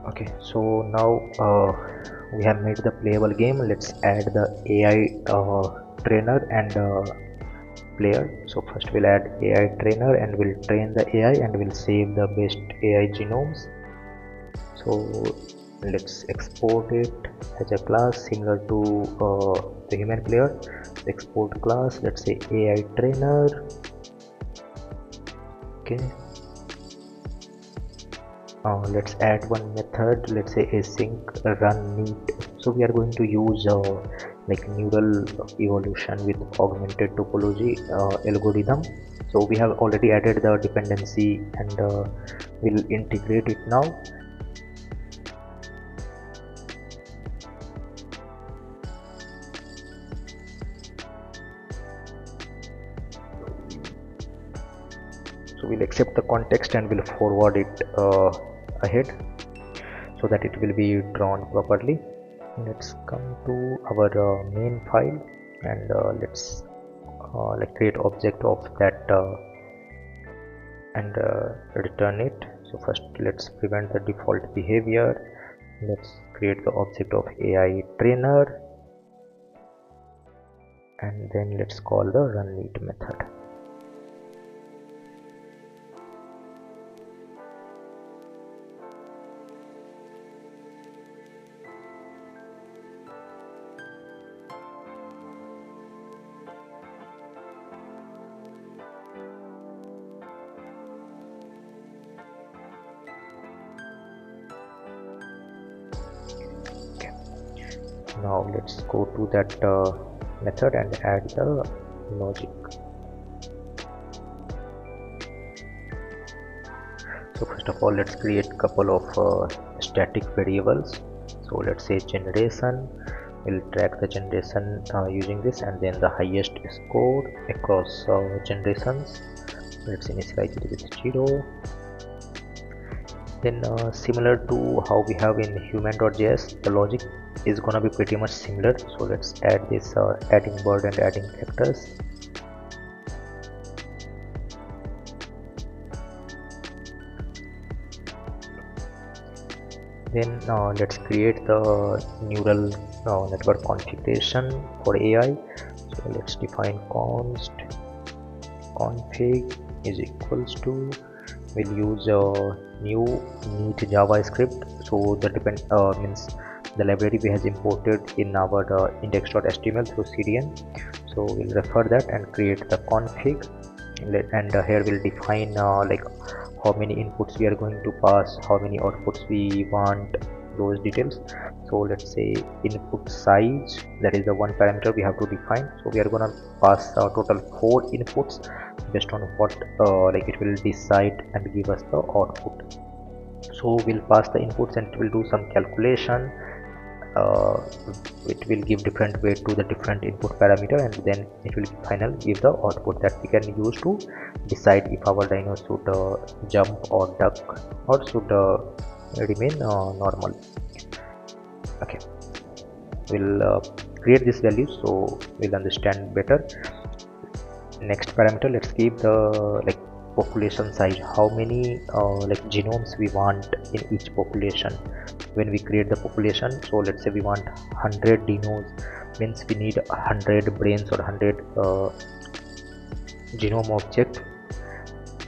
Okay, so now we have made the playable game. Let's add the AI trainer and player. So first we'll add AI trainer and we'll train the AI and we'll save the best AI genomes. So let's export it as a class similar to the human player. Export class, let's say AI trainer. Okay, let's add one method, let's say async run neat. So we are going to use like neural evolution with augmented topology algorithm. So we have already added the dependency and we'll integrate it now. So we'll accept the context and we'll forward it ahead so that it will be drawn properly. Let's come to our main file and let's like create object of that and return it. So first let's prevent the default behavior. Let's create the object of AI trainer and then let's call the run neat method. Now let's go to that method and add the logic. So first of all, let's create a couple of static variables. So let's say generation. We'll track the generation using this, and then the highest score across generations. Let's initialize it with 0. Then similar to how we have in human.js, the logic is gonna be pretty much similar. So let's add this adding bird and adding factors. Then let's create the neural network configuration for AI. So let's define const config is equals to, we'll use new neat JavaScript. So the means the library we has imported in our index.html through CDN. So we'll refer that and create the config, and here we'll define like how many inputs we are going to pass, how many outputs we want, those details. So let's say input size, that is the one parameter we have to define. So we are gonna pass a total 4 inputs based on what like it will decide and give us the output. So we'll pass the inputs and it will do some calculation. It will give different weight to the different input parameter, and then it will finally give the output that we can use to decide if our dino should jump or duck or should remain normal. Okay, we'll create this value so we'll understand better. Next parameter, let's give the like population size, how many like genomes we want in each population when we create the population. So let's say we want 100 dinos, means we need 100 brains or 100 genome object,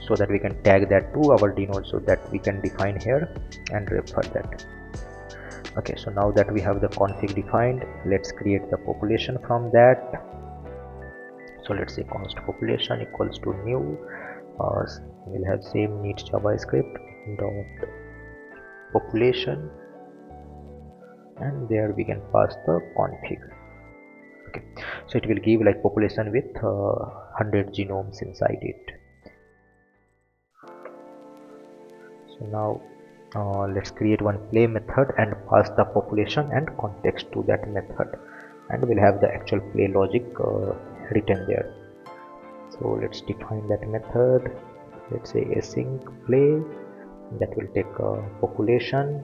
so that we can tag that to our dino, so that we can define here and refer that. Okay, so now that we have the config defined, let's create the population from that. So let's say const population equals to new, we'll have same neat JavaScript dot population, and there we can pass the config. Okay, so it will give like population with 100 genomes inside it. So now let's create one play method and pass the population and context to that method, and we'll have the actual play logic written there. So let's define that method. Let's say async play, that will take population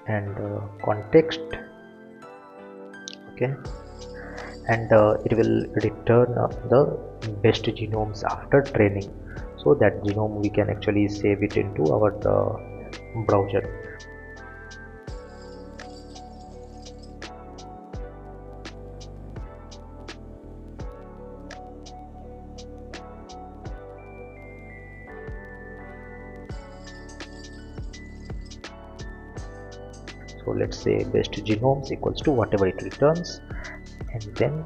and context. Okay, and it will return the best genomes after training, so that genome we can actually save it into our browser. So let's say best genomes equals to whatever it returns, and then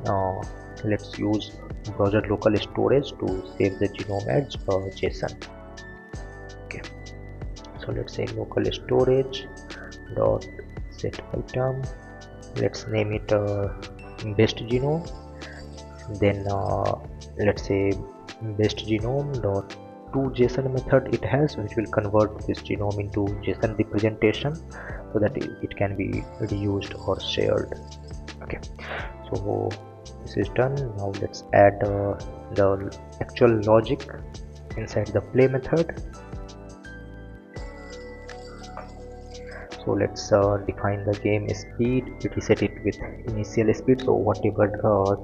let's use browser local storage to save the genome as JSON. Okay, so let's say local storage dot set item, let's name it best genome, then let's say best genome dot to JSON method it has, which will convert this genome into JSON representation so that it can be reused or shared. Okay, so this is done. Now let's add the actual logic inside the play method. So let's define the game speed, reset it with initial speed, so whatever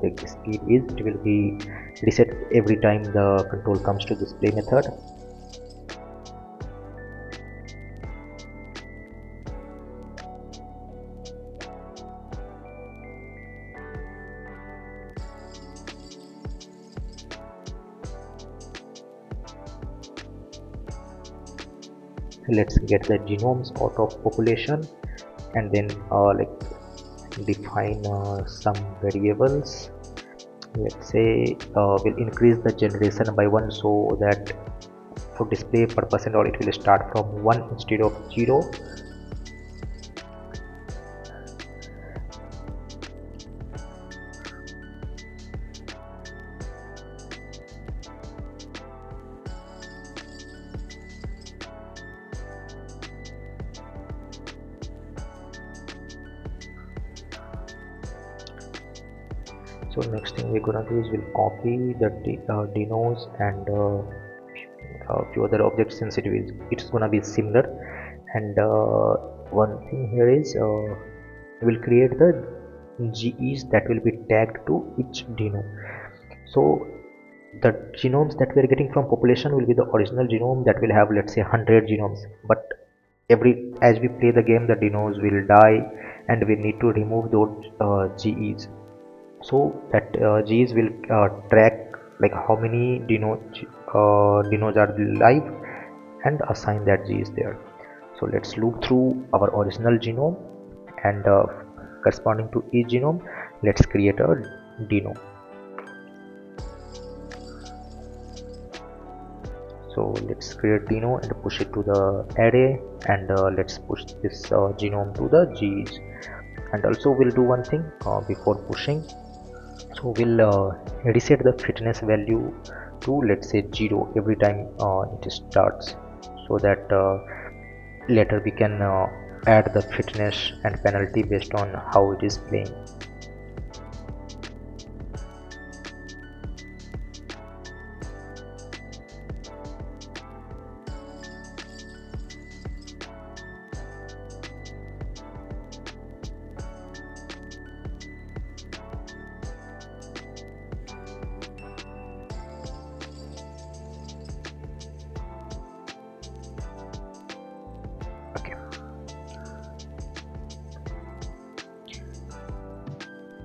the speed is, it will be reset every time the control comes to this play method. Let's get the genomes out of population, and then like define some variables. Let's say we'll increase the generation by 1 so that for display purpose and all it will start from 1 instead of 0. So next thing we're gonna do is we'll copy the dinos and a few other objects, since it's gonna be similar. And one thing here is we'll create the GEs that will be tagged to each dino. So the genomes that we are getting from population will be the original genome that will have, let's say, 100 genomes, but as we play the game the dinos will die and we need to remove those GEs. So that Gs will track like how many dinos are live and assign that Gs there. So let's loop through our original genome, and corresponding to each genome let's create a dino. So let's create dino and push it to the array, and let's push this genome to the Gs. And also we'll do one thing before pushing. So we'll reset the fitness value to, let's say, 0 every time it starts, so that later we can add the fitness and penalty based on how it is playing.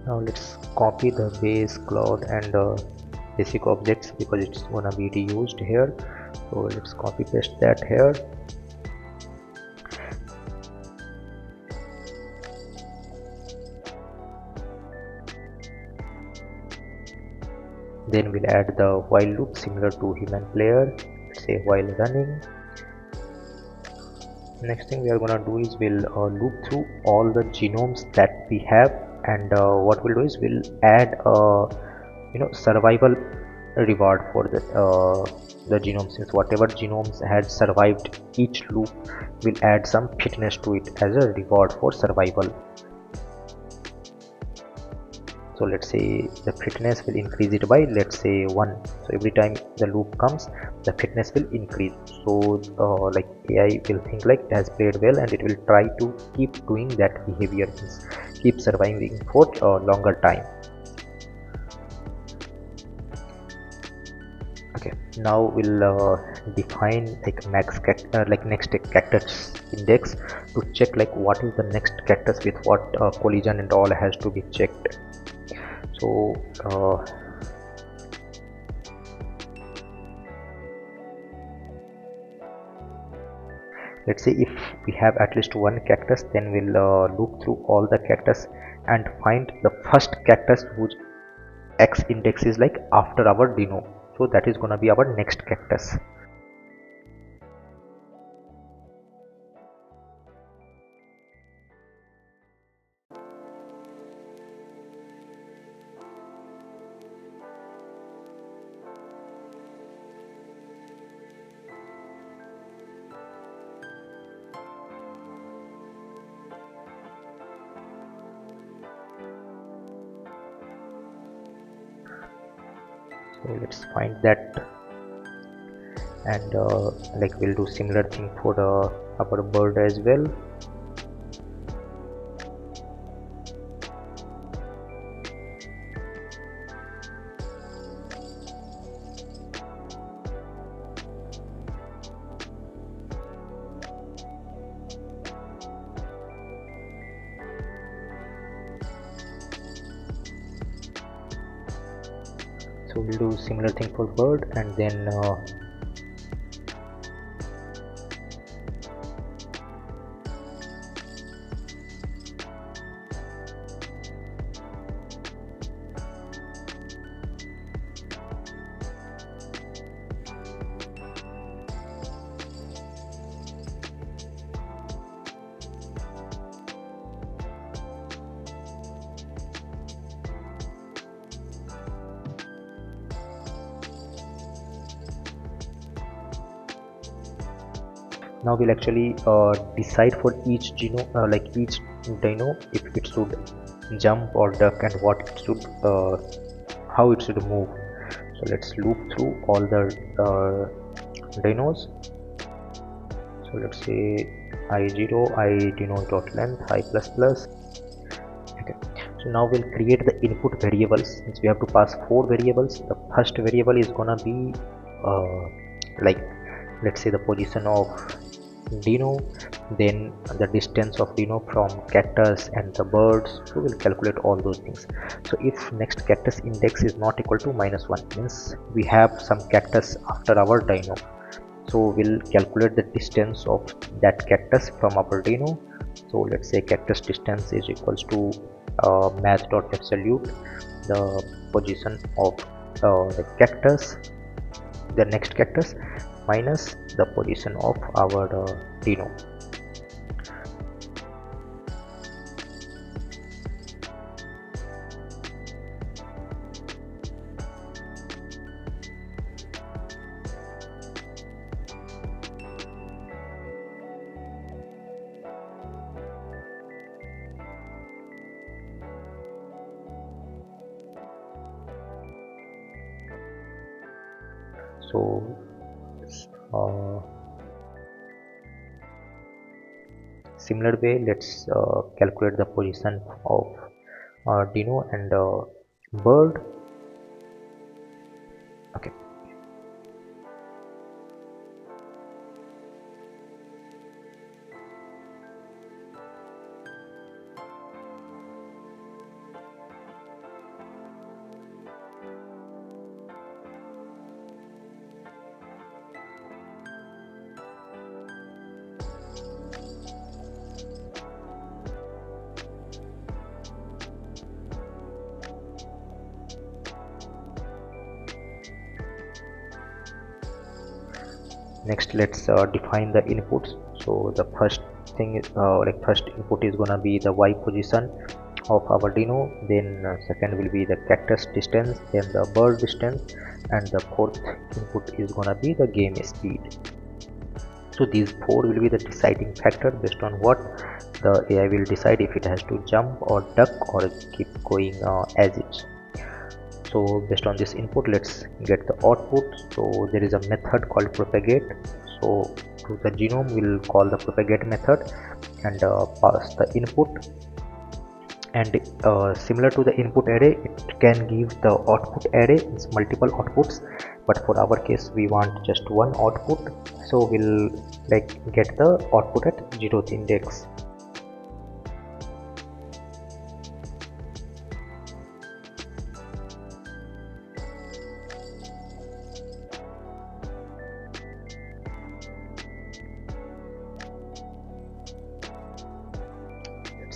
Now let's copy the base, cloud and basic objects because it's gonna be reused here. So let's copy paste that here. Then we'll add the while loop similar to human player. Let's say while running. Next thing we are gonna do is we'll loop through all the genomes that we have, and what we'll do is we'll add survival reward for the genome. Since whatever genomes had survived each loop, we'll add some fitness to it as a reward for survival. So let's say the fitness will increase it by, let's say, 1. So every time the loop comes the fitness will increase. So like AI will think like it has played well and it will try to keep doing that behavior, keep surviving for a longer time. Okay, now we'll define like next characters index to check like what is the next characters with what collision and all has to be checked. So Let's say if we have at least one cactus, then we'll loop through all the cactus and find the first cactus whose x index is like after our dino. So that is gonna be our next cactus. So let's find that, and like we'll do similar thing for our bird as well. So we'll do similar thing for bird, and then now we'll actually decide for each like each dino, if it should jump or duck, and what it should how it should move. So let's loop through all the dinos. So let's say I0 I dino dot length I plus plus. Okay, so now we'll create the input variables, since we have to pass 4 variables. The first variable is gonna be like, let's say, the position of dino, then the distance of dino from cactus and the birds. So we'll calculate all those things. So if next cactus index is not equal to -1, means we have some cactus after our dino, so we'll calculate the distance of that cactus from our dino. So let's say cactus distance is equals to math.absolute the position of the cactus, the next cactus, minus the position of our dino. So similar way, let's calculate the position of dino and bird. Okay, next let's define the inputs. So the first thing is like first input is gonna be the y position of our dino, then second will be the cactus distance, then the bird distance, and the fourth input is gonna be the game speed. So these 4 will be the deciding factor, based on what the AI will decide if it has to jump or duck or keep going as is. So based on this input, let's get the output. So there is a method called propagate. So to the genome we'll call the propagate method and pass the input, and similar to the input array, it can give the output array, it's multiple outputs, but for our case we want just one output, so we'll like get the output at 0th index.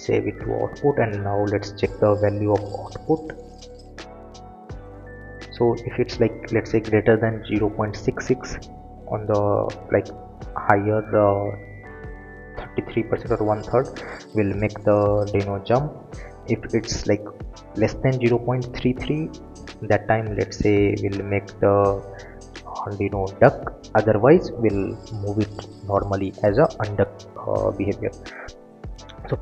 save it to output, and now let's check the value of output. So if it's like, let's say, greater than 0.66 on the like higher 33% or 1/3, will make the Dino jump. If it's like less than 0.33, that time let's say we'll make the Dino duck, otherwise we'll move it normally as a unduck behavior. So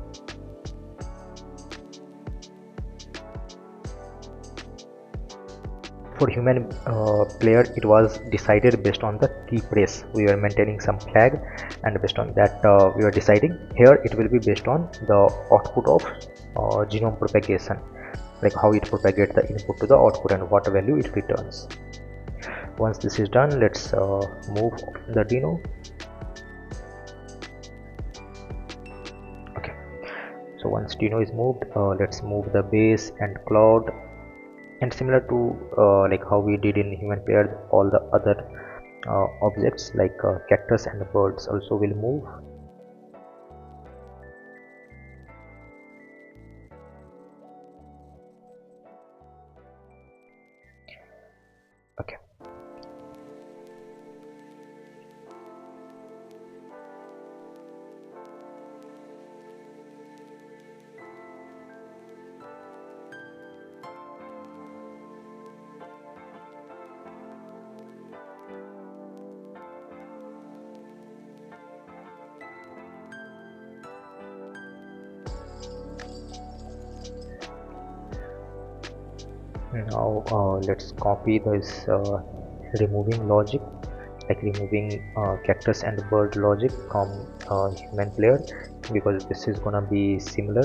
for human player, it was decided based on the key press. We were maintaining some flag, and based on that we were deciding. Here it will be based on the output of genome propagation, like how it propagates the input to the output and what value it returns. Once this is done, let's move the Dino. Okay, so once Dino is moved, let's move the base and cloud. And similar to like how we did in human player, all the other objects like cactus and birds also will move. Okay, now let's copy this removing logic, like removing cactus and bird logic from human player, because this is gonna be similar.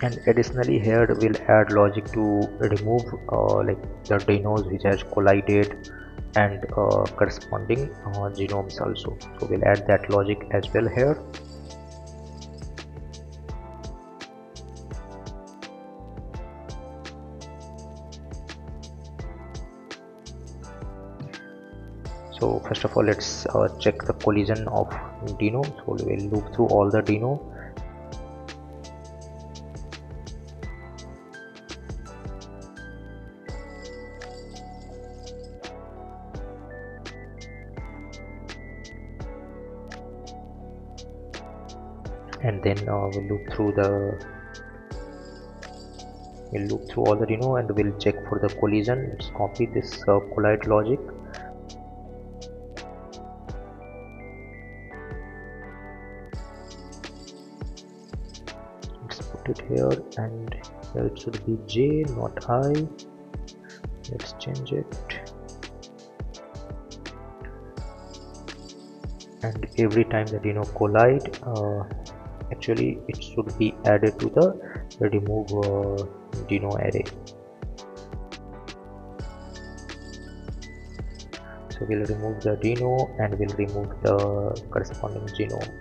And additionally here we'll add logic to remove like the dinos which has collided, and corresponding genomes also. So we'll add that logic as well here. So first of all, let's check the collision of Dino. So we'll loop through all the Dino. And then we'll loop through all the Dino, and we'll check for the collision. Let's copy this collide logic. It here, and here it should be J, not I. Let's change it. And every time the Dino collide, actually it should be added to the remove Dino array. So we'll remove the Dino and we'll remove the corresponding genome.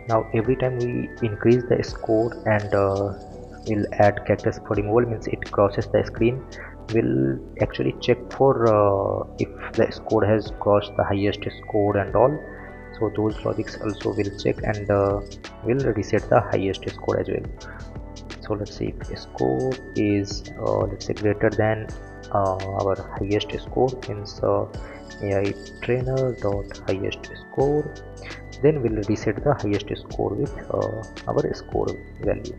Now every time we increase the score and we'll add characters for removal, means it crosses the screen, we'll actually check for if the score has crossed the highest score and all. So those logics also will check and will reset the highest score as well. So let's see if score is let's say greater than our highest score, means AI trainer dot highest score, then we'll reset the highest score with our score value.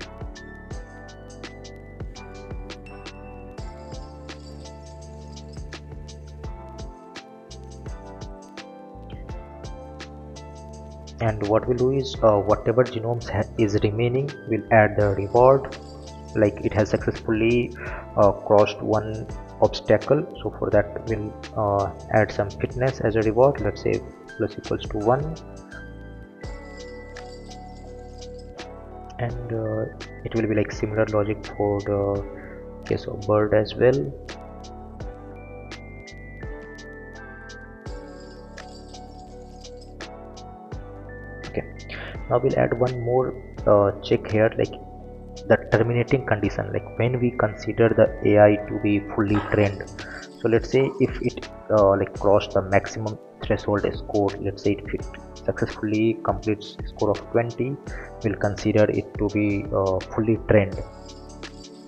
And what we'll do is whatever genomes is remaining, we'll add the reward, like it has successfully crossed one obstacle. So for that we'll add some fitness as a reward, let's say plus equals to 1. And it will be like similar logic for the case of bird as well. Okay, now we'll add one more check here, like the terminating condition, like when we consider the AI to be fully trained. So let's say if it like crossed the maximum threshold score, let's say if it successfully completes score of 20, we'll consider it to be fully trained.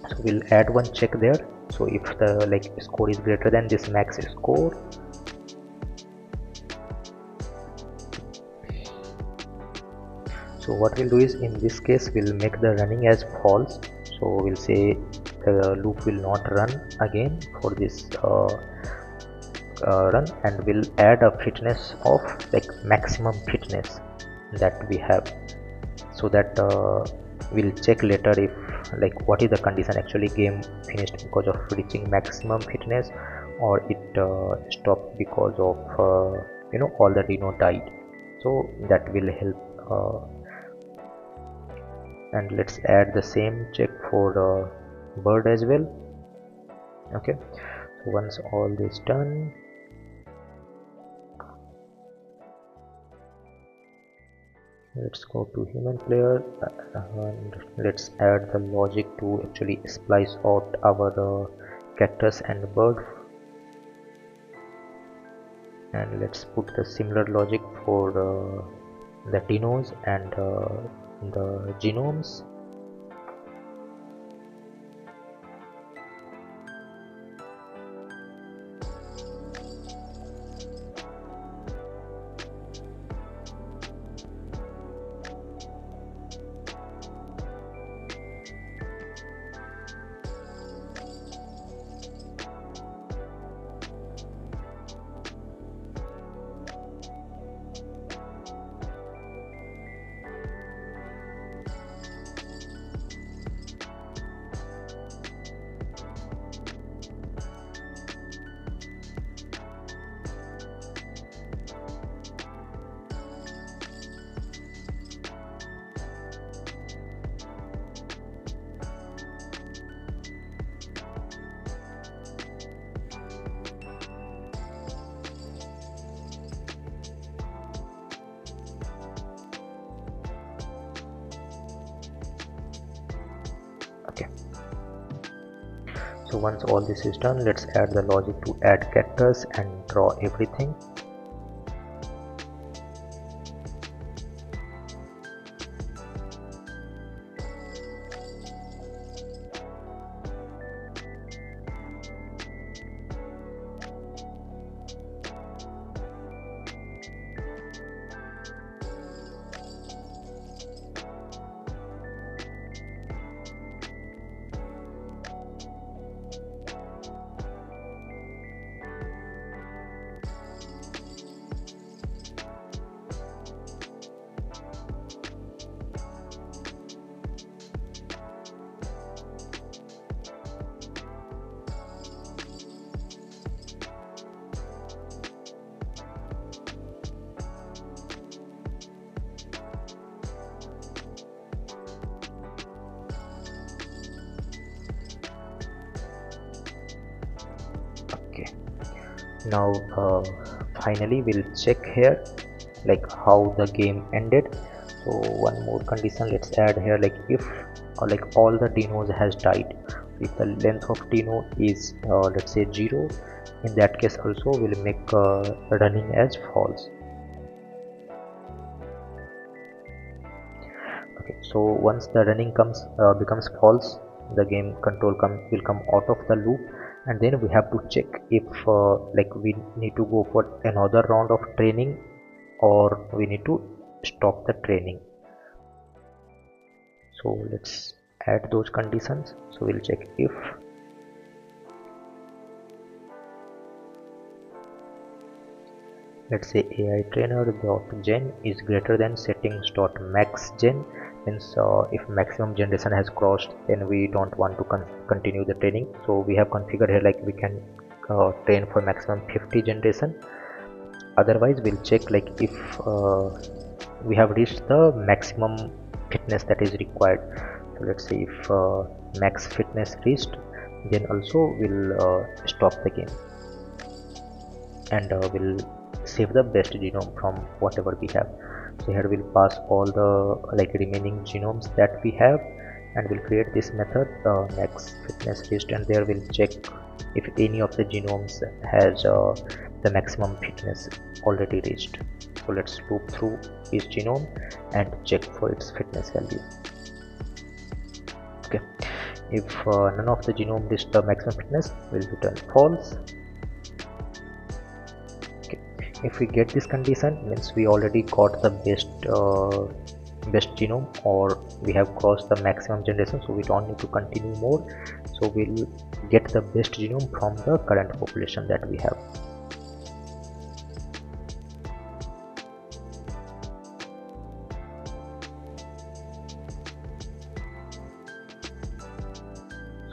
So we'll add one check there. So if the like score is greater than this max score, so what we'll do is in this case we'll make the running as false. So we'll say the loop will not run again for this run, and we'll add a fitness of like maximum fitness that we have, so that we'll check later if like what is the condition, actually game finished because of reaching maximum fitness, or it stopped because of all the dino died. So that will help. And let's add the same check for bird as well. Okay, so once all this done, let's go to human player and let's add the logic to actually splice out our cactus and bird, and let's put the similar logic for the dinos and the genomes. Okay, so once all this is done, let's add the logic to add cactus and draw everything. Now finally we'll check here like how the game ended. So one more condition let's add here, like if like all the dinos has died, if the length of dino is let's say 0, in that case also we'll make running as false. Okay, so once the running becomes false, the game control will come out of the loop, and then we have to check if like we need to go for another round of training or we need to stop the training. So let's add those conditions. So we'll check if let's say AI trainer dot gen is greater than settings dot max gen, means if maximum generation has crossed, then we don't want to continue the training. So we have configured here like we can train for maximum 50 generation. Otherwise we'll check like if we have reached the maximum fitness that is required. So let's say if max fitness reached, then also we'll stop the game and we'll save the best genome from whatever we have. So here we'll pass all the like remaining genomes that we have, and we'll create this method max fitness reached, and there we'll check if any of the genomes has the maximum fitness already reached. So let's loop through each genome and check for its fitness value. Okay, if none of the genome reached the maximum fitness, we'll return false. Okay, if we get this condition, means we already got the best genome, or we have crossed the maximum generation, so we don't need to continue more. So we'll get the best genome from the current population that we have.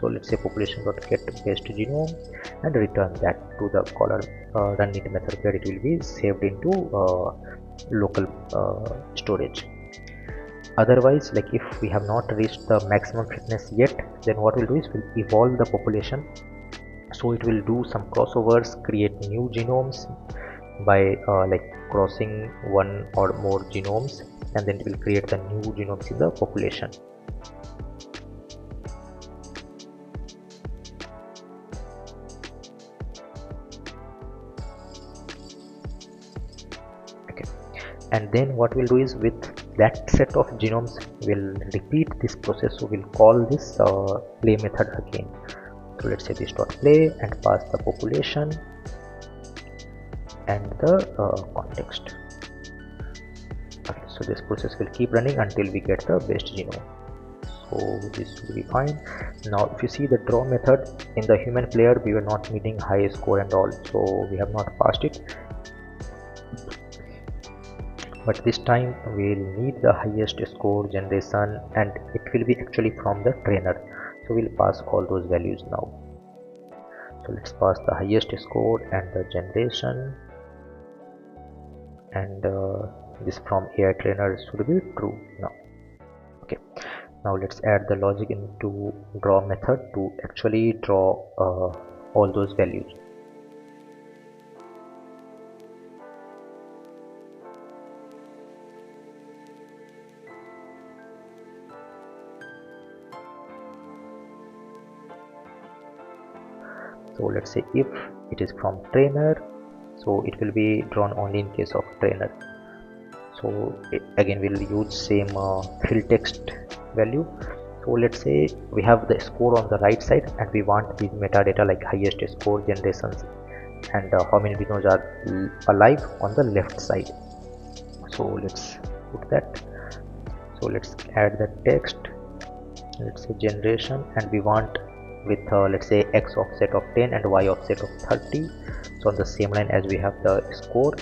So let's say population.get best genome and return that to the caller run it method, where it will be saved into local storage. Otherwise, like if we have not reached the maximum fitness yet, then what we'll do is we'll evolve the population. So it will do some crossovers, create new genomes by like crossing one or more genomes, and then it will create the new genomes in the population. Okay, and then what we'll do is with that set of genomes we'll repeat this process. So we'll call this play method again. So let's say this dot play and pass the population and the context. Okay, so this process will keep running until we get the best genome. So this will be fine. Now if you see the draw method in the human player, we were not meeting high score and all, so we have not passed it. But this time we'll need the highest score generation, and it will be actually from the trainer. So we'll pass all those values now. So let's pass the highest score and the generation, and this from AI trainer should be true now. Okay, now let's add the logic into draw method to actually draw all those values. So let's say if it is from trainer, so it will be drawn only in case of trainer. So again we'll use same fill text value. So let's say we have the score on the right side, and we want these metadata like highest score, generations, and how many dinos are alive on the left side. So let's put that. So let's add the text, let's say generation, and we want with let's say x offset of 10 and y offset of 30. So on the same line as we have the score,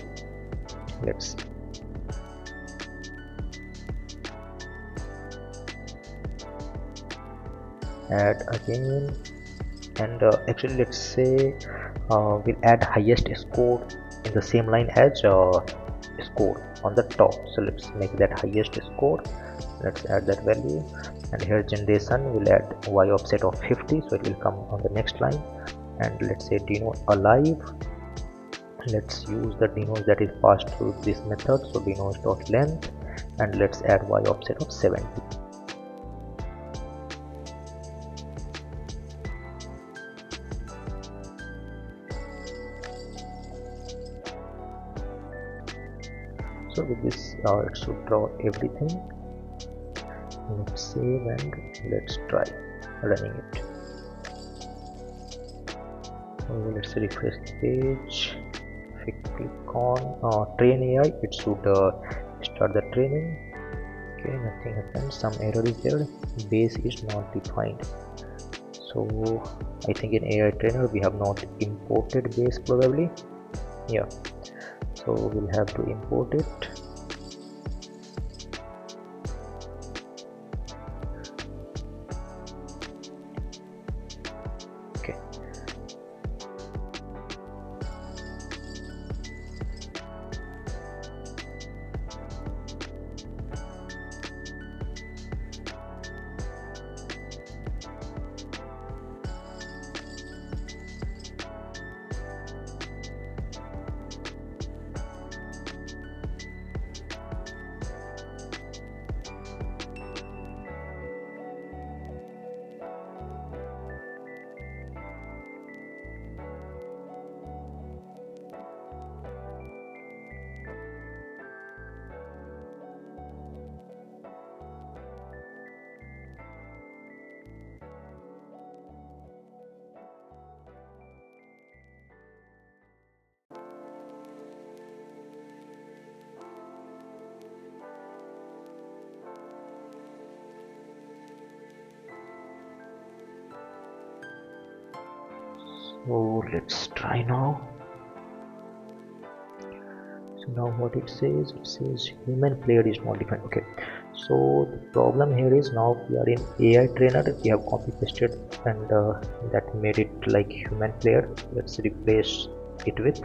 let's add again, and actually let's say we'll add highest score in the same line as score on the top. So let's make that highest score, let's add that value, and here generation will add y offset of 50, so it will come on the next line. And let's say dino alive, let's use the dinos that is passed through this method. So dinos dot length, and let's add y offset of 70. So with this it should draw everything. Let's save and let's try running it. Let's refresh the page. If we click on train AI, it should start the training. Okay, nothing happened. Some error is there. Base is not defined. So I think in AI trainer we have not imported base probably. Yeah. So we'll have to import it. Okay. So let's try now. So now what it says human player is not defined. Okay, so the problem here is now we are in AI trainer, we have copy pasted and that made it like human player. Let's replace it with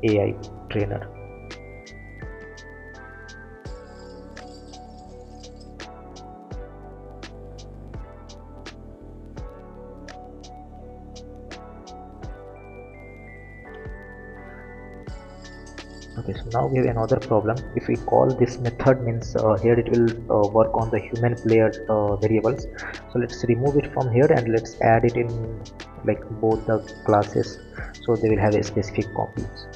AI trainer. Okay, so now we have another problem. If we call this method, means here it will work on the human player variables. So let's remove it from here and let's add it in like both the classes, so they will have a specific copies.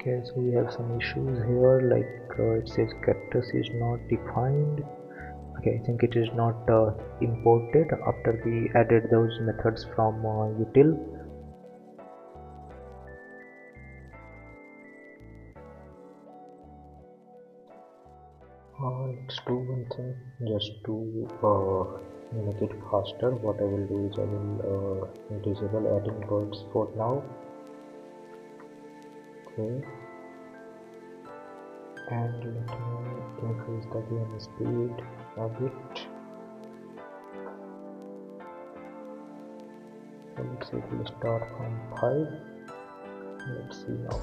Okay, so we have some issues here, like it says characters is not defined. Okay, I think it is not imported after we added those methods from util. Let's do one thing just to make it faster. What I will do is I will disable adding words for now. Okay, and let me increase the game speed a bit. So let's say it will start from 5. Let's see now.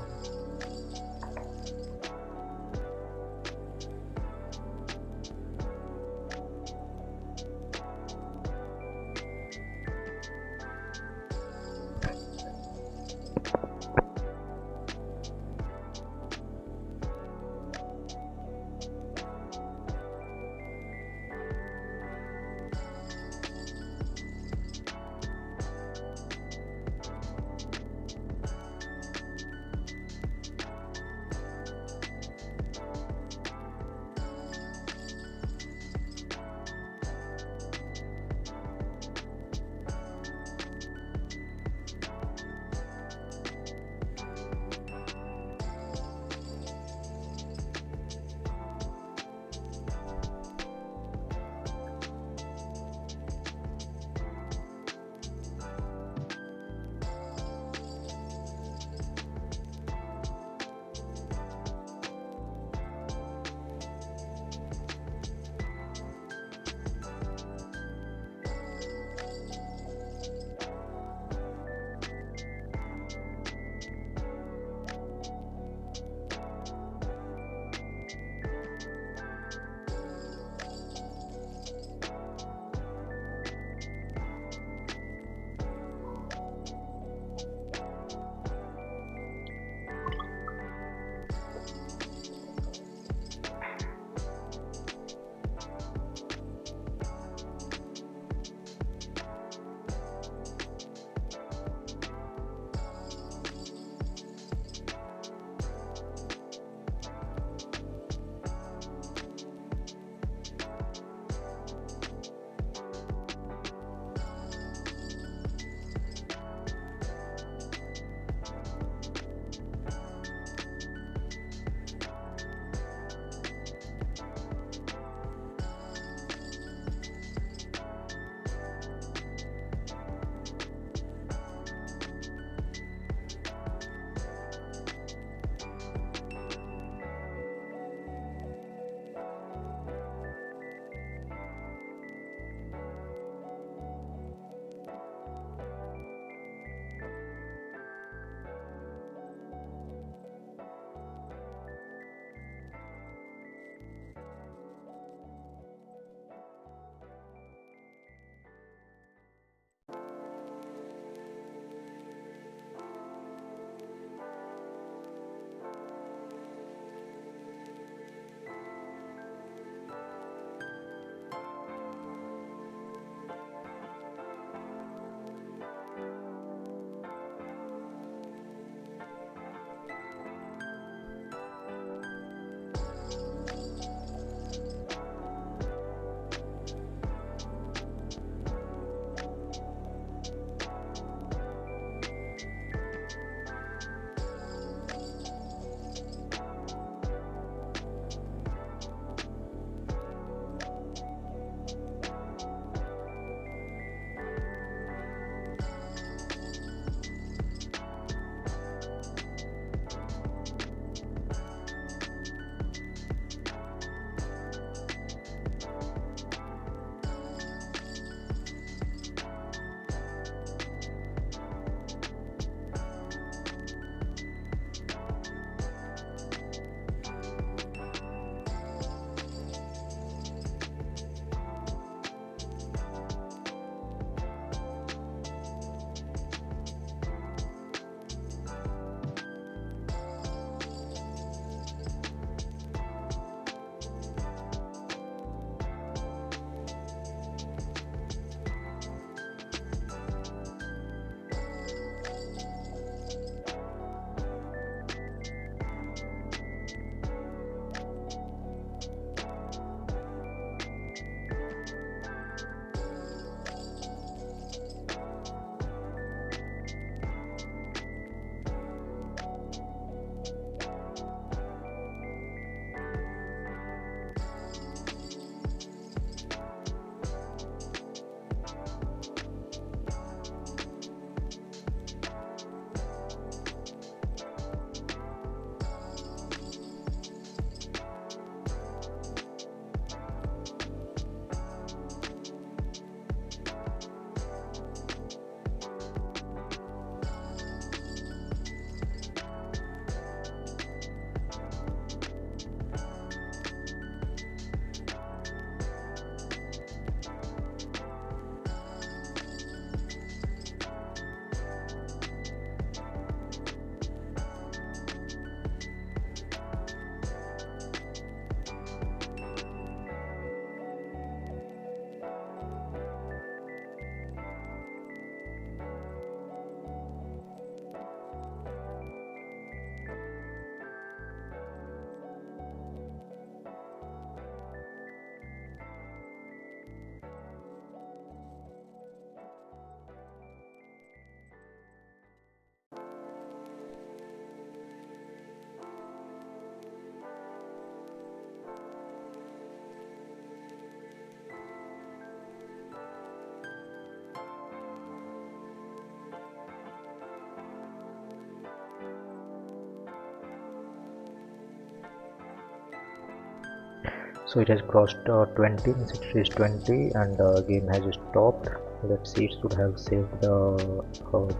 So it has crossed 20, means it is 20 and the game has stopped. Let's see, it should have saved the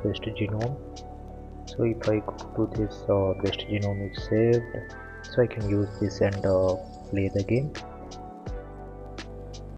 best genome. So if I go to this best genome is saved, so I can use this and play the game.